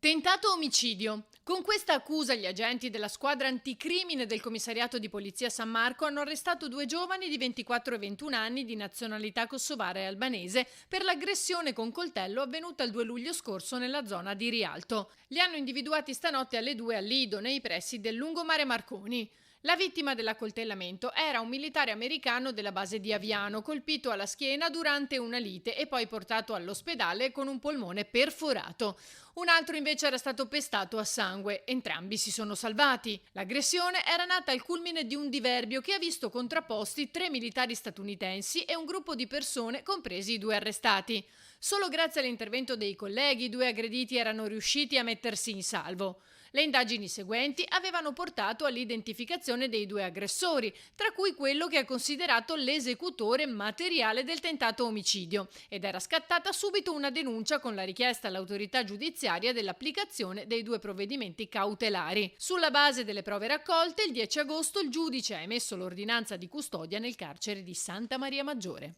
Tentato omicidio. Con questa accusa gli agenti della squadra anticrimine del commissariato di polizia San Marco hanno arrestato due giovani di 24 e 21 anni di nazionalità kosovara e albanese per l'aggressione con coltello avvenuta il 2 luglio scorso nella zona di Rialto. Li hanno individuati stanotte alle 2 a Lido, nei pressi del lungomare Marconi. La vittima dell'accoltellamento era un militare americano della base di Aviano, colpito alla schiena durante una lite e poi portato all'ospedale con un polmone perforato. Un altro invece era stato pestato a sangue. Entrambi si sono salvati. L'aggressione era nata al culmine di un diverbio che ha visto contrapposti tre militari statunitensi e un gruppo di persone, compresi i due arrestati. Solo grazie all'intervento dei colleghi i due aggrediti erano riusciti a mettersi in salvo. Le indagini seguenti avevano portato all'identificazione dei due aggressori, tra cui quello che è considerato l'esecutore materiale del tentato omicidio, ed era scattata subito una denuncia con la richiesta all'autorità giudiziaria dell'applicazione dei due provvedimenti cautelari. Sulla base delle prove raccolte, il 10 agosto il giudice ha emesso l'ordinanza di custodia nel carcere di Santa Maria Maggiore.